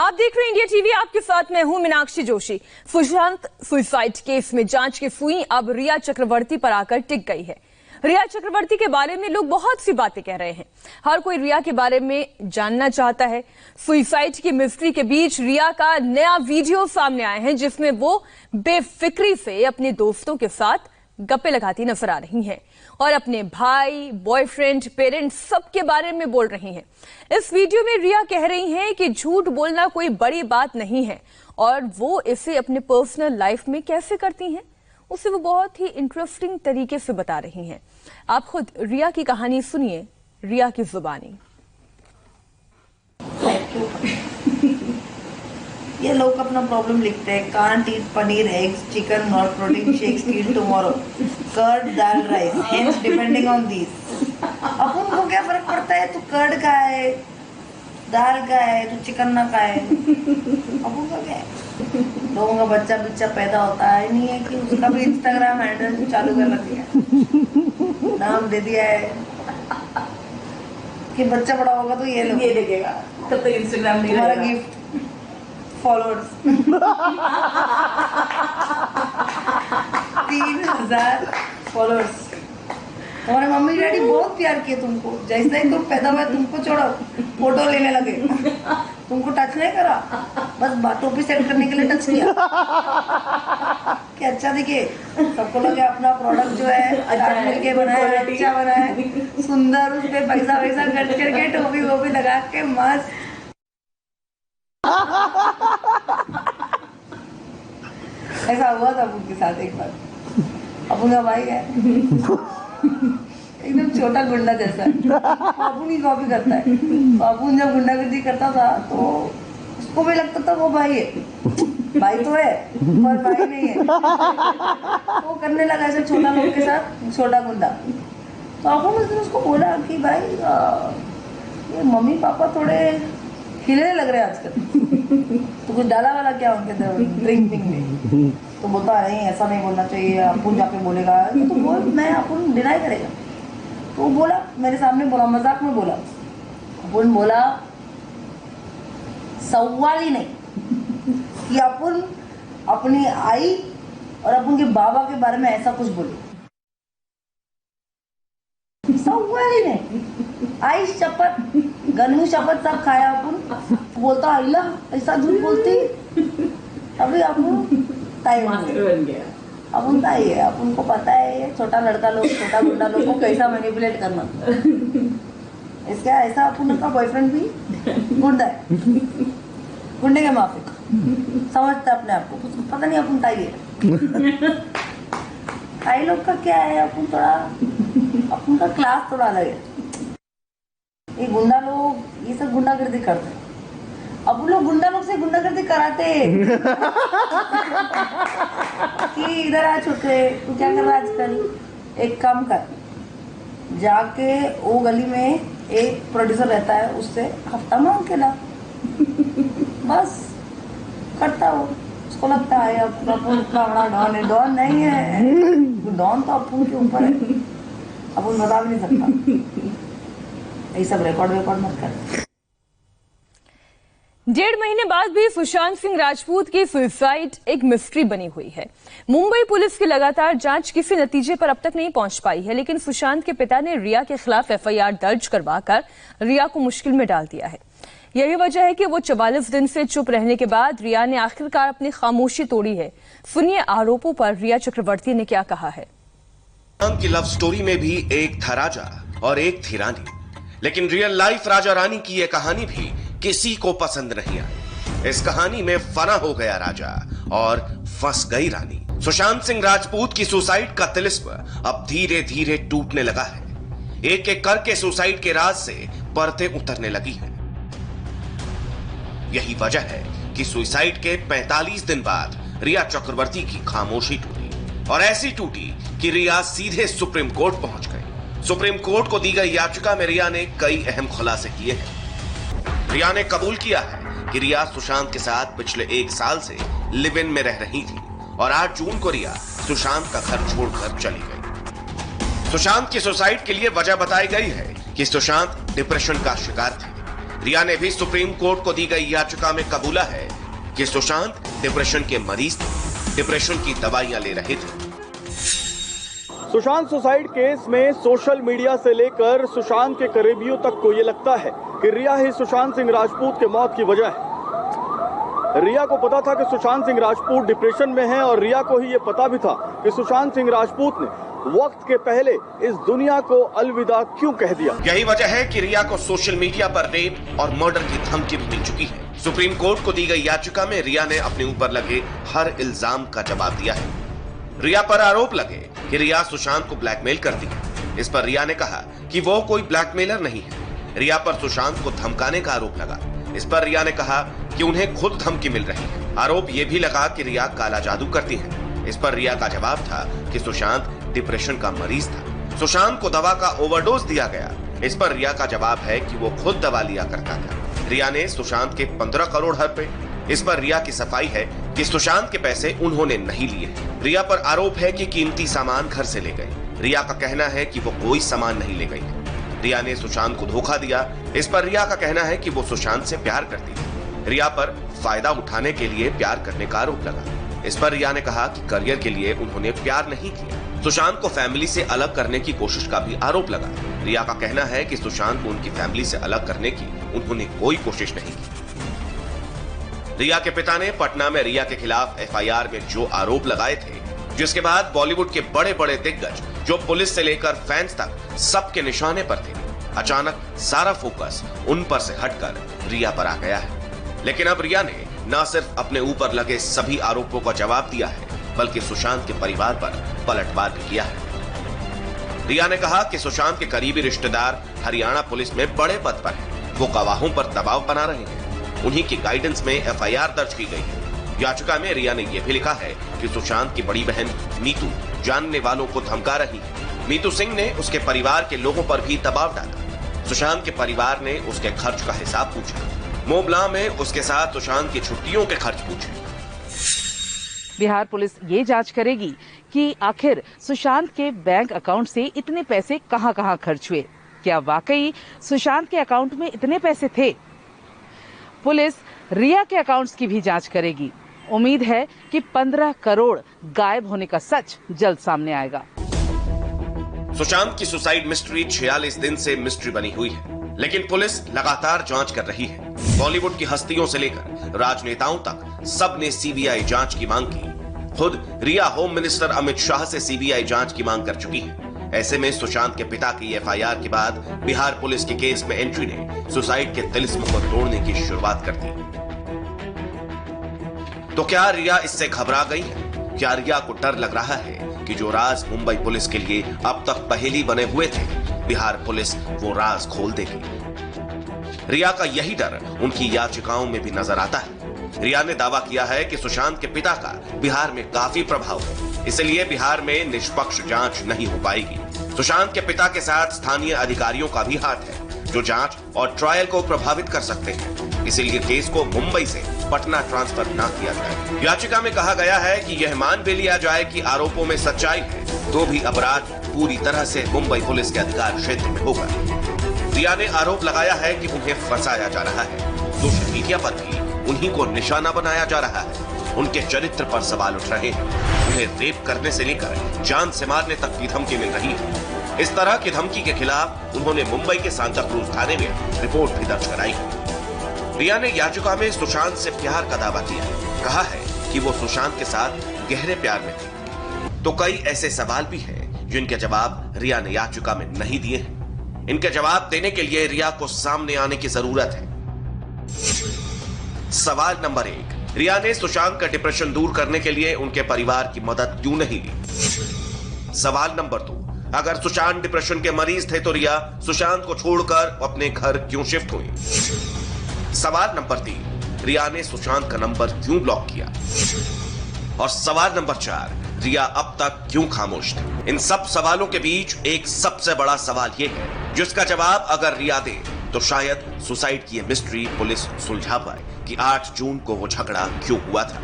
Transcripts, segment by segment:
आप देख रहे हैं इंडिया टीवी। आपके साथ मैं हूं मीनाक्षी जोशी। सुशांत सुसाइड केस में जांच की सुई अब रिया चक्रवर्ती पर आकर टिक गई है। रिया चक्रवर्ती के बारे में लोग बहुत सी बातें कह रहे हैं। हर कोई रिया के बारे में जानना चाहता है। सुसाइड की मिस्ट्री के बीच रिया का नया वीडियो सामने आया है, जिसमें वो बेफिक्री से अपने दोस्तों के साथ गप्पे लगाती नजर आ रही हैं और अपने भाई, बॉयफ्रेंड, पेरेंट्स सबके बारे में बोल रही हैं। इस वीडियो में रिया कह रही हैं कि झूठ बोलना कोई बड़ी बात नहीं है और वो इसे अपने पर्सनल लाइफ में कैसे करती हैं उसे वो बहुत ही इंटरेस्टिंग तरीके से बता रही हैं। आप खुद रिया की कहानी सुनिए, रिया की जुबानी। ये लोग अपना प्रॉब्लम लिखते हैं। Can't eat paneer, eggs, chicken, not protein shakes till tomorrow, curd, dal, rice, hence depending on this. अपन को क्या फर्क पड़ता है? तू कर्ड का है, दाल का है, तू चिकन ना का है, अपन का क्या है? लोगों का बच्चा पैदा होता है नहीं है कि उसका भी इंस्टाग्राम हैंडल चालू कर दिया, नाम दे दिया है कि बच्चा बड़ा होगा तो ये देखेगा, तब तक इंस्टाग्राम नहीं रहेगा। Gift followers 3000 followers. हमारे मम्मी डैडी बहुत प्यार किए तुमको, जैसे ही तुम पैदा हुए तुमको छोड़ो फोटो लेने लगे, तुमको टच नहीं करा, बस बातों पे सेट करने के लिए टच किया कि अच्छा दिखे, सबको लगे अपना प्रोडक्ट जो है अच्छा मिलके बनाया, अच्छा बनाया, सुंदर, उस पे पैसा वैसा खर्च करके टोपी वोपी लगा के मस्त। ऐसा हुआ था उनके साथ एक बार। अपुन का भाई है एकदम छोटा गुंडा जैसा, अपुन की कॉपी करता है। तो अपुन जब गुंडागर्दी करता था तो उसको भी लगता था वो भाई है, भाई तो है पर भाई नहीं है। वो करने लगा ऐसे छोटा लोग के साथ, छोटा गुंडा। तो अपुन उस दिन उसको बोला कि भाई ये मम्मी पापा थोड़े हिलने लग रहे हैं आजकल, तो कुछ डाला वाला क्या उनके ड्रिंकिंग में? तो बोलता नहीं, ऐसा नहीं बोलना चाहिए, अपुन जाके बोलेगा तो बोल, मैं अपुन डिनाई करेगा। तो बोला, मेरे सामने बोला, मजाक में बोला। अपुन बोला सवाल ही नहीं कि अपुन अपनी आई और अपुन के बाबा के बारे में ऐसा कुछ बोले, सवाल ही नहीं। आई शपथ, गनू शपथ सब खाया अपन। बोलता आइला ऐसा झूठ बोलती, अभी अपन ताई बन गया। अपन ताई है, अपन को पता है छोटा लड़का लोग, छोटा गुंडा लोग को कैसा मैनिपुलेट करना। इसका ऐसा अपन का बॉयफ्रेंड भी गुंडा है, गुंडे के माफिक समझता अपने आप को, पता नहीं अपन ताई है। ताई लोग का क्या है, अपन थोड़ा, अपन का क्लास थोड़ा अलग है। ये गुंडा लोग ये सब गुंडागर्दी करते हैं, अब लोग गुंडा लोग से गुंडागर्दी कराते कि इधर आ चुके, तू क्या कर रहा है आजकल? एक काम कर, जाके वो गली में एक प्रोड्यूसर रहता है, उससे हफ्ता मांग के ला, बस करता हो। उसको लगता है अब अपन इतना बड़ा डॉन है, डॉन नहीं है, डॉन तो अपन के ऊपर है, अपन बता भी नहीं सकता। ये सब रिकॉर्ड मत कर। 1.5 महीने बाद भी सुशांत सिंह राजपूत की सुसाइड एक मिस्ट्री बनी हुई है। मुंबई पुलिस की लगातार जांच किसी नतीजे पर अब तक नहीं पहुंच पाई है, लेकिन सुशांत के पिता ने रिया के खिलाफ एफआईआर दर्ज करवाकर रिया को मुश्किल में डाल दिया है। यही वजह है कि वो 44 दिन से चुप रहने के बाद रिया ने आखिरकार अपनी खामोशी तोड़ी है। सुनिए आरोपों पर रिया चक्रवर्ती ने क्या कहा है। की लव स्टोरी में भी एक था राजा और एक थी रानी, लेकिन रियल लाइफ राजा रानी की यह कहानी भी किसी को पसंद नहीं आई। इस कहानी में फना हो गया राजा और फंस गई रानी। सुशांत सिंह राजपूत की सुसाइड का तिलिस्म अब धीरे धीरे टूटने लगा है। एक एक करके सुसाइड के राज से परतें उतरने लगी हैं। यही वजह है कि सुसाइड के 45 दिन बाद रिया चक्रवर्ती की खामोशी टूटी, और ऐसी टूटी कि रिया सीधे सुप्रीम कोर्ट पहुंच गई। सुप्रीम कोर्ट को दी गई याचिका में रिया ने कई अहम खुलासे किए हैं। रिया ने कबूल किया है कि रिया सुशांत के साथ पिछले 1 साल से लिव इन में रह रही थी और 8 जून को रिया सुशांत का घर छोड़कर चली गई। सुशांत की सुसाइड के लिए वजह बताई गई है कि सुशांत डिप्रेशन का शिकार थे। रिया ने भी सुप्रीम कोर्ट को दी गई याचिका में कबूला है कि सुशांत डिप्रेशन के मरीज थे, डिप्रेशन की दवाइयां ले रहे थे। सुशांत सुसाइड केस में सोशल मीडिया से लेकर सुशांत के करीबियों तक को यह लगता है कि रिया ही सुशांत सिंह राजपूत के मौत की वजह है। रिया को पता था कि सुशांत सिंह राजपूत डिप्रेशन में है और रिया को ही यह पता भी था कि सुशांत सिंह राजपूत ने वक्त के पहले इस दुनिया को अलविदा क्यों कह दिया। यही वजह है कि रिया को सोशल मीडिया पर रेप और मर्डर की धमकी भी मिल चुकी है। सुप्रीम कोर्ट को दी गई याचिका में रिया ने अपने ऊपर लगे हर इल्जाम का जवाब दिया है। रिया पर आरोप लगे कि रिया सुशांत को ब्लैकमेल करती है। इस पर रिया ने कहा कि वो कोई ब्लैकमेलर नहीं है। रिया पर सुशांत को धमकाने का आरोप लगा। इस पर रिया ने कहा कि उन्हें खुद धमकी मिल रही है। आरोप ये भी लगा कि रिया काला जादू करती है। इस पर रिया का जवाब था कि सुशांत डिप्रेशन का मरीज था, सुशांत को दवा का ओवरडोज दिया गया। इस पर रिया का जवाब है कि वो खुद दवा लिया करता था। रिया ने सुशांत के 15 करोड़ रुपए। इस पर रिया की सफाई है कि सुशांत के पैसे उन्होंने नहीं लिए। रिया पर आरोप है कि कीमती सामान घर से ले गए। रिया का कहना है कि वो कोई सामान नहीं ले गई। रिया ने सुशांत को धोखा दिया। इस पर रिया का कहना है कि वो सुशांत से प्यार करती थी। रिया पर फायदा उठाने के लिए प्यार करने का आरोप लगा। इस पर रिया ने कहा कि करियर के लिए उन्होंने प्यार नहीं किया। सुशांत को फैमिली से अलग करने की कोशिश का भी आरोप लगा। रिया का कहना है कि सुशांत को उनकी फैमिली से अलग करने की उन्होंने कोई कोशिश नहीं की। रिया के पिता ने पटना में रिया के खिलाफ एफआईआर में जो आरोप लगाए थे, जिसके बाद बॉलीवुड के बड़े बड़े दिग्गज जो पुलिस से लेकर फैंस तक सबके निशाने पर थे, अचानक सारा फोकस उन पर से हटकर रिया पर आ गया है। लेकिन अब रिया ने न सिर्फ अपने ऊपर लगे सभी आरोपों का जवाब दिया है, बल्कि सुशांत के परिवार पर पलटवार भी किया है। रिया ने कहा कि सुशांत के करीबी रिश्तेदार हरियाणा पुलिस में बड़े पद पर हैं। वो गवाहों पर दबाव बना रहे हैं। उन्हीं की गाइडेंस में एफआईआर दर्ज की गई है। याचिका में रिया ने यह भी लिखा है कि सुशांत की बड़ी बहन मीतू जानने वालों को धमका रही है। मीतू सिंह ने उसके परिवार के लोगों पर भी दबाव डाला। सुशांत के परिवार ने उसके खर्च का हिसाब पूछा। मोबला में उसके साथ सुशांत की छुट्टियों के खर्च पूछे। बिहार पुलिस ये जांच करेगी कि आखिर सुशांत के बैंक अकाउंट से इतने पैसे कहां-कहां खर्च हुए। क्या वाकई सुशांत के अकाउंट में इतने पैसे थे? पुलिस रिया के अकाउंट्स की भी जांच करेगी। उम्मीद है कि 15 करोड़ गायब होने का सच जल्द सामने आएगा। सुशांत की सुसाइड मिस्ट्री 46 दिन से मिस्ट्री बनी हुई है, लेकिन पुलिस लगातार जांच कर रही है। बॉलीवुड की हस्तियों से लेकर राजनेताओं तक सबने सीबीआई जांच की मांग की। खुद रिया होम मिनिस्टर अमित शाह से सीबीआई जांच की मांग कर चुकी है। ऐसे में सुशांत के पिता की एफआईआर के बाद बिहार पुलिस के केस में एंट्री ने सुसाइड के तिलिस्म को तोड़ने की शुरुआत कर दी। तो क्या रिया इससे घबरा गई है? क्या रिया को डर लग रहा है कि जो राज मुंबई पुलिस के लिए अब तक पहेली बने हुए थे, बिहार पुलिस वो राज खोल देगी? रिया का यही डर उनकी याचिकाओं में भी नजर आता है। रिया ने दावा किया है कि सुशांत के पिता का बिहार में काफी प्रभाव है, इसलिए बिहार में निष्पक्ष जांच नहीं हो पाएगी। सुशांत के पिता के साथ स्थानीय अधिकारियों का भी हाथ है, जो जांच और ट्रायल को प्रभावित कर सकते हैं। इसीलिए केस को मुंबई से पटना ट्रांसफर न किया जाए। याचिका में कहा गया है कि यह मान भी लिया जाए कि आरोपों में सच्चाई है, तो भी अपराध पूरी तरह से मुंबई पुलिस के अधिकार क्षेत्र में होगा। रिया ने आरोप लगाया है कि उन्हें फंसाया जा रहा है। सोशल मीडिया पर भी उन्हीं को निशाना बनाया जा रहा है। उनके चरित्र पर सवाल उठ रहे हैं। उन्हें रेप करने से लेकर जान से मारने तक की धमकी मिल रही है। इस तरह की धमकी के खिलाफ उन्होंने मुंबई के सांता क्रूज थाने में रिपोर्ट भी दर्ज कराई है। रिया ने याचिका में सुशांत से प्यार का दावा किया है। कहा है कि वो सुशांत के साथ गहरे प्यार में थे। तो कई ऐसे सवाल भी हैं जिनके जवाब रिया ने याचिका में नहीं दिए हैं। इनके जवाब देने के लिए रिया को सामने आने की जरूरत है। सवाल नंबर 1, रिया ने सुशांत का डिप्रेशन दूर करने के लिए उनके परिवार की मदद क्यों नहीं ली? सवाल नंबर 2, अगर सुशांत डिप्रेशन के मरीज थे तो रिया सुशांत को छोड़कर अपने घर क्यों शिफ्ट हुई? सवाल नंबर 3, रिया ने सुशांत का नंबर क्यों ब्लॉक किया? और सवाल नंबर 4, रिया अब तक क्यों खामोश थी? इन सब सवालों के बीच एक सबसे बड़ा सवाल यह है, जिसका जवाब अगर रिया दे तो शायद सुसाइड की यह मिस्ट्री पुलिस सुलझा पाए कि 8 जून को वो झगड़ा क्यों हुआ था।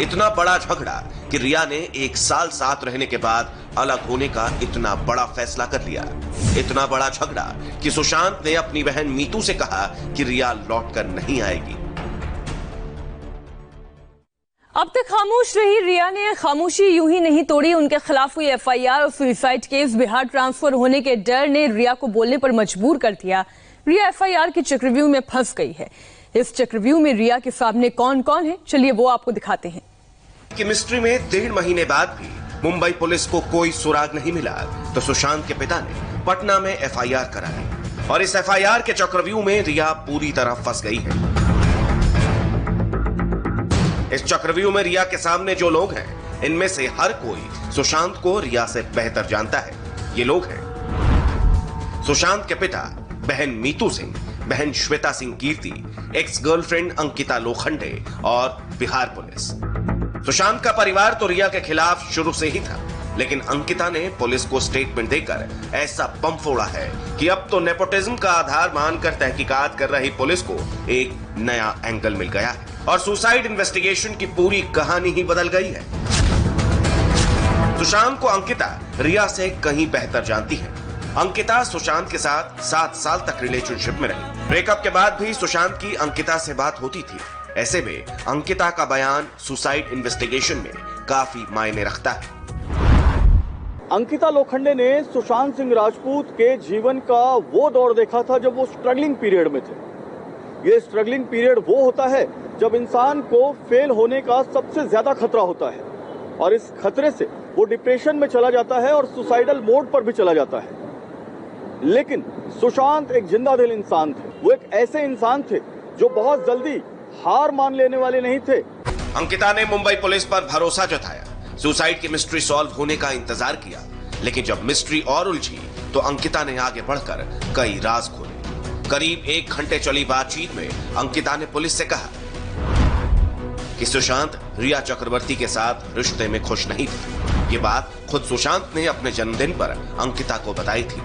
इतना बड़ा झगड़ा कि रिया ने 1 साल साथ रहने के बाद अलग होने का इतना बड़ा फैसला कर लिया। इतना बड़ा झगड़ा कि सुशांत ने अपनी बहन मीतू से कहा कि रिया लौटकर नहीं आएगी। अब तक खामोश रही रिया ने खामोशी यूं ही नहीं तोड़ी। उनके खिलाफ हुई एफआईआर और सुसाइड केस बिहार ट्रांसफर होने के डर ने रिया को बोलने पर मजबूर कर दिया। रिया एफआईआर के चक्रव्यूह में फंस गई है। इस चक्रव्यूह में रिया के सामने कौन कौन है, चलिए वो आपको दिखाते हैं। कि मिस्ट्री में 1.5 महीने बाद भी मुंबई पुलिस को कोई सुराग नहीं मिला तो सुशांत के पिता ने पटना में एफआईआर कराई और इस एफआईआर के चक्रव्यूह में रिया पूरी तरह फंस गई है। इस चक्रव्यूह में रिया के सामने जो लोग हैं, इनमें से हर कोई सुशांत को रिया से बेहतर जानता है। ये लोग हैं सुशांत के पिता, बहन मीतू सिंह, बहन श्वेता सिंह कीर्ति, एक्स गर्लफ्रेंड अंकिता लोखंडे और बिहार पुलिस। सुशांत का परिवार तो रिया के खिलाफ शुरू से ही था, लेकिन अंकिता ने पुलिस को स्टेटमेंट देकर ऐसा बम फोड़ा है कि अब तो नेपोटिज्म का आधार मानकर तहकीकात कर रही पुलिस को एक नया एंगल मिल गया है और सुसाइड इन्वेस्टिगेशन की पूरी कहानी ही बदल गई है। सुशांत को अंकिता रिया से कहीं बेहतर जानती है। अंकिता सुशांत के साथ 7 साल तक रिलेशनशिप में रही। ब्रेकअप के बाद भी सुशांत की अंकिता से बात होती थी। ऐसे में अंकिता का बयान सुसाइड इन्वेस्टिगेशन में काफी मायने रखता है। अंकिता लोखंडे ने सुशांत सिंह राजपूत के जीवन का वो दौर देखा था जब वो स्ट्रगलिंग पीरियड में थे। ये स्ट्रगलिंग पीरियड वो होता है जब इंसान को फेल होने का सबसे ज्यादा खतरा होता है और इस खतरे से वो डिप्रेशन में चला जाता है और सुसाइडल मोड पर भी चला जाता है। लेकिन सुशांत एक जिंदा दिल इंसान थे। वो एक ऐसे इंसान थे जो बहुत जल्दी हार मान लेने वाले नहीं थे। अंकिता ने मुंबई पुलिस पर भरोसा जताया, सुसाइड की मिस्ट्री सॉल्व होने का इंतजार किया, लेकिन जब मिस्ट्री और उलझी तो अंकिता ने आगे बढ़कर कई राज खोले। करीब 1 घंटे चली बातचीत में अंकिता ने पुलिस से कहा कि सुशांत रिया चक्रवर्ती के साथ रिश्ते में खुश नहीं थे। ये बात खुद सुशांत ने अपने जन्मदिन पर अंकिता को बताई थी।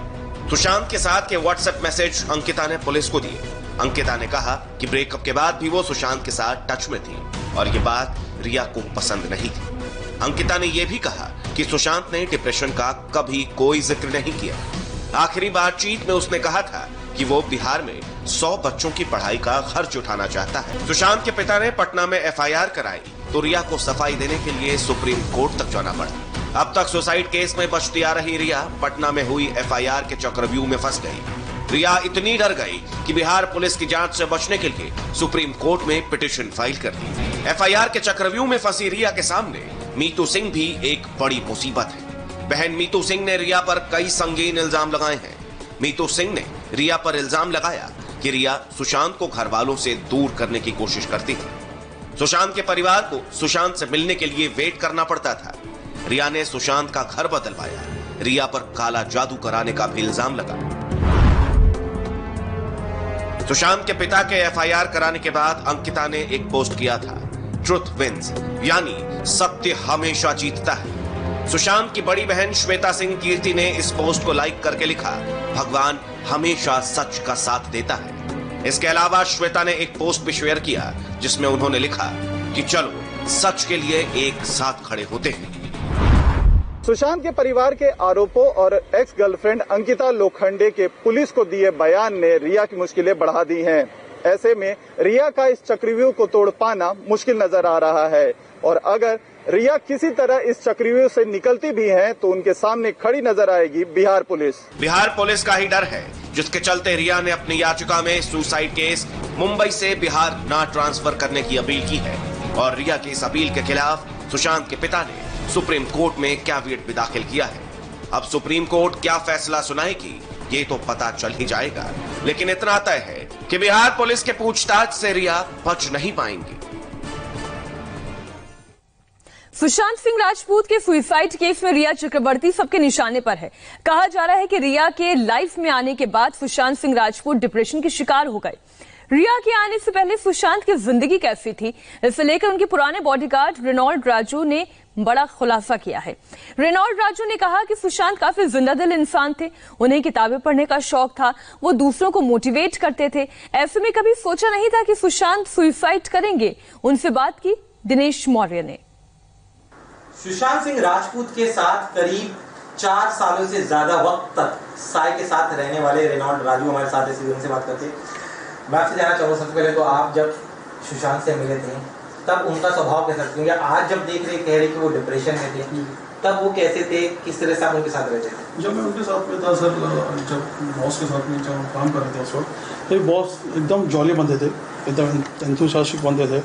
सुशांत के साथ के व्हाट्सएप मैसेज अंकिता ने पुलिस को दिए। अंकिता ने कहा कि ब्रेकअप के बाद भी वो सुशांत के साथ टच में थी और ये बात रिया को पसंद नहीं थी। अंकिता ने यह भी कहा कि सुशांत ने डिप्रेशन का कभी कोई जिक्र नहीं किया। आखिरी बातचीत में उसने कहा था कि वो बिहार में 100 बच्चों की पढ़ाई का खर्च उठाना चाहता है। सुशांत के पिता ने पटना में एफआईआर कराई तो रिया को सफाई देने के लिए सुप्रीम कोर्ट तक जाना पड़ा। अब तक सुसाइड केस में बचती आ रही रिया पटना में हुई एफआईआर के चक्रव्यूह में फंस गई। रिया इतनी डर गई कि बिहार पुलिस की जांच से बचने के लिए सुप्रीम कोर्ट में पिटीशन फाइल कर दी। एफआईआर के चक्रव्यूह में फंसी रिया के सामने मीतू सिंह भी एक बड़ी मुसीबत है। बहन मीतू सिंह ने रिया पर कई संगीन इल्जाम लगाए हैं। मीतू सिंह ने रिया पर इल्जाम लगाया कि रिया सुशांत को घर वालों से दूर करने की कोशिश करती थी। सुशांत के परिवार को सुशांत से मिलने के लिए वेट करना पड़ता था। रिया ने सुशांत का घर बदलवाया। रिया पर काला जादू कराने का भी इल्जाम लगा। सुशांत के पिता के एफआईआर कराने के बाद अंकिता ने एक पोस्ट किया था, ट्रुथ विंस, यानी सत्य हमेशा जीतता है। सुशांत की बड़ी बहन श्वेता सिंह कीर्ति ने इस पोस्ट को लाइक करके लिखा, भगवान हमेशा सच का साथ देता है। इसके अलावा श्वेता ने एक पोस्ट भी शेयर किया जिसमें उन्होंने लिखा कि चलो सच के लिए एक साथ खड़े होते हैं। सुशांत के परिवार के आरोपों और एक्स गर्लफ्रेंड अंकिता लोखंडे के पुलिस को दिए बयान ने रिया की मुश्किलें बढ़ा दी हैं। ऐसे में रिया का इस चक्रव्यूह को तोड़ पाना मुश्किल नजर आ रहा है और अगर रिया किसी तरह इस चक्रव्यूह से निकलती भी है तो उनके सामने खड़ी नजर आएगी बिहार पुलिस। बिहार पुलिस का ही डर है, जिसके चलते रिया ने अपनी याचिका में सुसाइड केस मुंबई से बिहार ना ट्रांसफर करने की अपील की है और रिया की इस अपील के खिलाफ सुशांत के पिता ने सुप्रीम कोर्ट में कैविएट भी दाखिल किया है। अब सुप्रीम कोर्ट क्या फैसला सुनाएगी ये तो पता चल ही जाएगा, लेकिन इतना तय है कि बिहार पुलिस के पूछताछ से रिया बच नहीं पाएंगी। सुशांत सिंह राजपूत के सुसाइड केस में रिया चक्रवर्ती सबके निशाने पर है। कहा जा रहा है कि रिया के लाइफ में आने के बाद सुशांत सिंह राजपूत डिप्रेशन के शिकार हो गए। रिया के आने से पहले सुशांत की जिंदगी कैसी थी, इसे लेकर उनके पुराने बॉडीगार्ड रेनॉल्ड राजू ने बड़ा खुलासा किया है। रेनॉल्ड राजू ने कहा कि सुशांत काफी जिंदादिल इंसान थे, उन्हें किताबें पढ़ने का शौक था, वो दूसरों को मोटिवेट करते थे। ऐसे में कभी सोचा नहीं था कि सुशांत सुसाइड करेंगे। उनसे बात की, दिनेश मौर्य ने। सुशांत सिंह राजपूत के साथ करीब 4 सालों से ज्यादा वक्त तक साय के साथ रहने वाले रेनॉल्ड राजू हमारे साथ इसी उनसे बात करते हैं। मैं आपसे जानना चाहूँगा, सबसे पहले तो आप जब सुशांत से मिले थे तब उनका स्वभाव कैसा था? क्योंकि आज जब देख रहे कह रहे कि वो डिप्रेशन में थे, तब वो कैसे थे, किस तरह से आप उनके साथ रहते थे? जब मैं उनके साथ में था सर, जब बॉस के साथ में जब काम कर रहे थे उस वक्त, तो बॉस एकदम जॉली बंदे थे, एकदम एंथुसियास्टिक बंदे थे।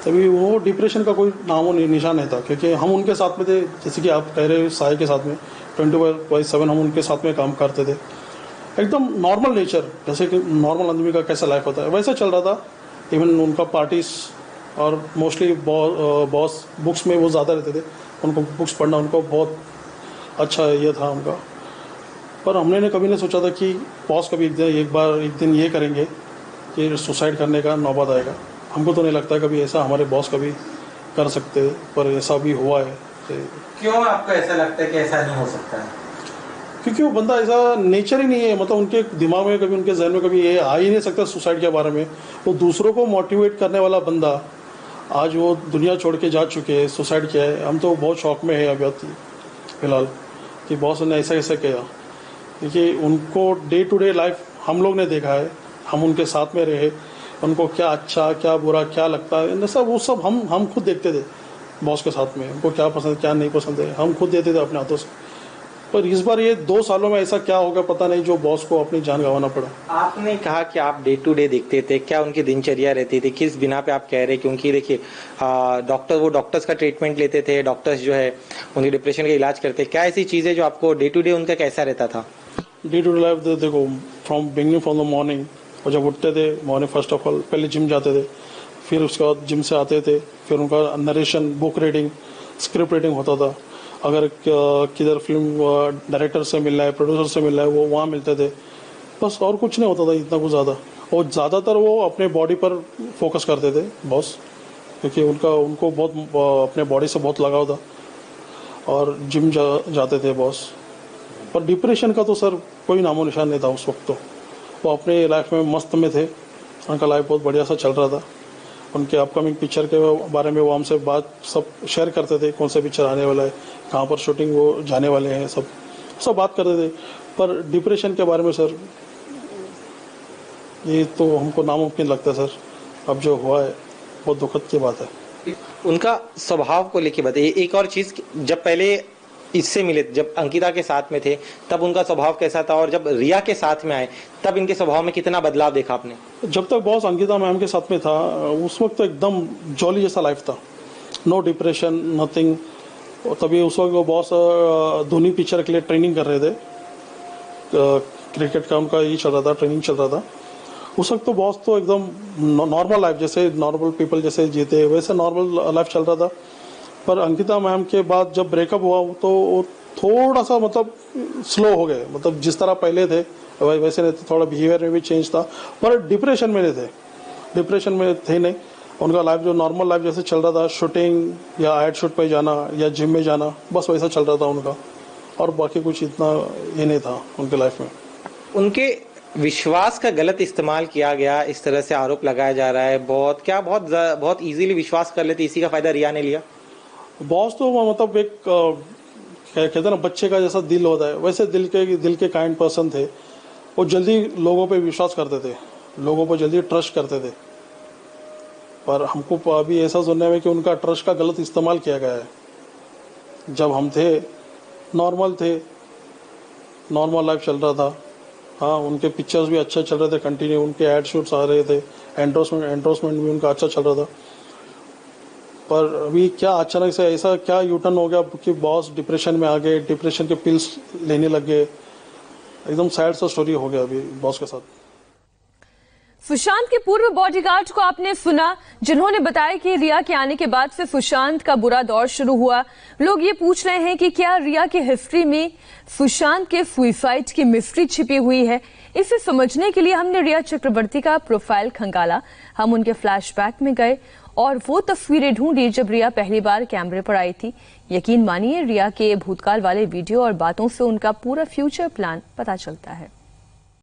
तभी वो डिप्रेशन का कोई नामो निशान नहीं था, क्योंकि हम उनके साथ में थे। जैसे कि आप कह रहे हो साय के साथ में 24/7 हम उनके साथ में काम करते थे। एकदम नॉर्मल नेचर, जैसे कि नॉर्मल आदमी का कैसा लाइफ होता है वैसा चल रहा था। इवन उनका पार्टीज और मोस्टली बॉस बुक्स में वो ज़्यादा रहते थे, उनको बुक्स पढ़ना उनको बहुत अच्छा ये था उनका। पर हमने कभी नहीं सोचा था कि बॉस कभी एक दिन ये करेंगे कि सुसाइड करने का नौबत आएगा। हमको तो नहीं लगता कभी ऐसा हमारे बॉस कभी कर सकते, पर ऐसा भी हुआ है। क्यों आपको ऐसा लगता है कि ऐसा नहीं हो सकता है? क्योंकि वो बंदा ऐसा नेचर ही नहीं है, मतलब उनके दिमाग में कभी, उनके जहन में कभी ये आ ही नहीं सकता सुसाइड के बारे में। वो दूसरों को मोटिवेट करने वाला बंदा आज वो दुनिया छोड़ के जा चुके हैं, सुसाइड किया है। हम तो बहुत शौक में है अभी फिलहाल कि बॉस ने ऐसा कैसे किया, क्योंकि उनको डे टू डे लाइफ हम लोग ने देखा है, हम उनके साथ में रहे, उनको क्या अच्छा क्या बुरा क्या लगता है सब वो सब हम खुद देखते थे बॉस के साथ में। उनको क्या पसंद क्या नहीं पसंद है हम खुद देते थे अपने हाथों से। पर इस बार ये 2 सालों में ऐसा क्या होगा पता नहीं, जो बॉस को अपनी जान गंवाना पड़ा। आपने कहा कि आप डे टू डे देखते थे, क्या उनकी दिनचर्या रहती थी, किस बिना पे आप कह रहे? क्योंकि देखिए डॉक्टर्स का ट्रीटमेंट लेते थे, डॉक्टर्स जो है उनकी डिप्रेशन का इलाज करते, क्या ऐसी चीज़ें जो आपको डे टू डे उनका कैसा रहता था? डे टू डे लाइफ देखो, from beginning from the morning, और जब उठते थे मॉर्निंग फर्स्ट ऑफ ऑल पहले जिम जाते थे, फिर उसके बाद जिम से आते थे, फिर उनका narration, book reading, script reading होता था। अगर किधर फिल्म डायरेक्टर से मिलना है, प्रोड्यूसर से मिलना है, वो वहाँ मिलते थे, बस और कुछ नहीं होता था इतना कुछ ज़्यादा। और ज़्यादातर वो अपने बॉडी पर फोकस करते थे बॉस, क्योंकि उनको बहुत अपने बॉडी से बहुत लगाव था, और जिम जाते थे बॉस। पर डिप्रेशन का तो सर कोई नामो निशान नहीं था उस वक्त। तो वो अपने लाइफ में मस्त में थे, उनका लाइफ बहुत बढ़िया सा चल रहा था। उनके अपकमिंग पिक्चर के बारे में वो हमसे बात सब शेयर करते थे, कौन सा पिक्चर आने वाला है, कहाँ पर शूटिंग वो जाने वाले हैं, सब बात करते थे। पर डिप्रेशन के बारे में सर ये तो हमको नामुमकिन लगता है सर। अब जो हुआ है बहुत दुखद की बात है। उनका स्वभाव को लेके बताइए। एक और चीज़, जब पहले इससे मिले, जब अंकिता के साथ में थे तब उनका स्वभाव कैसा था, और जब रिया के साथ में आए तब इनके स्वभाव में कितना बदलाव देखा आपने? जब तक बॉस अंकिता मैम के साथ में था उस वक्त तो एकदम जॉली जैसा लाइफ था, नो डिप्रेशन नथिंग। तभी उस वक्त वो बॉस धोनी पिक्चर के लिए ट्रेनिंग कर रहे थे, क्रिकेट का उनका ये चल रहा था, ट्रेनिंग चल रहा था उस वक्त। तो बॉस तो एकदम नॉर्मल लाइफ, जैसे नॉर्मल पीपल जैसे जीते वैसे नॉर्मल लाइफ चल रहा था। पर अंकिता मैम के बाद जब ब्रेकअप हुआ तो वो थोड़ा सा मतलब स्लो हो गए, मतलब जिस तरह पहले थे वैसे नहीं थे, थोड़ा बिहेवियर में भी चेंज था। पर डिप्रेशन में नहीं थे, डिप्रेशन में थे नहीं। उनका लाइफ जो नॉर्मल लाइफ जैसे चल रहा था, शूटिंग या एड शूट पे जाना या जिम में जाना, बस वैसा चल रहा था उनका, और बाकी कुछ इतना ये नहीं था उनके लाइफ में। उनके विश्वास का गलत इस्तेमाल किया गया, इस तरह से आरोप लगाया जा रहा है। बहुत इजीली विश्वास कर लेते, इसी का फायदा रिया ने लिया। बॉस तो मतलब एक कहते हैं ना बच्चे का जैसा दिल होता है, वैसे दिल के काइंड पर्सन थे। वो जल्दी लोगों पे विश्वास करते थे, लोगों पर जल्दी ट्रस्ट करते थे। पर हमको अभी ऐसा सुनने में कि उनका ट्रस्ट का गलत इस्तेमाल किया गया है। जब हम थे नॉर्मल लाइफ चल रहा था। हाँ, उनके पिक्चर्स भी अच्छे चल रहे थे कंटिन्यू, उनके एड शूट्स आ रहे थे, एंडोर्समेंट भी उनका अच्छा चल रहा था। पर अभी क्या अचानक से ऐसा क्या यूटर्न हो गया कि बॉस डिप्रेशन में आ गए, डिप्रेशन के पिल्स लेने लग गए। एकदम सैड सा स्टोरी हो गया अभी बॉस के साथ। सुशांत के पूर्व बॉडीगार्ड को आपने सुना, जिन्होंने बताया कि रिया के आने के बाद से सुशांत का बुरा दौर शुरू हुआ। लोग ये पूछ रहे हैं कि क्या रिया की हिस्ट्री में सुशांत के सुसाइड की मिस्ट्री छिपी हुई है। इसे समझने के लिए हमने रिया चक्रवर्ती का प्रोफाइल खंगाला। हम उनके फ्लैशबैक में गए और वो तस्वीरें ढूंढी जब रिया पहली बार कैमरे पर आई थी। यकीन मानिए, रिया के भूतकाल वाले वीडियो और बातों से उनका पूरा फ्यूचर प्लान पता चलता है।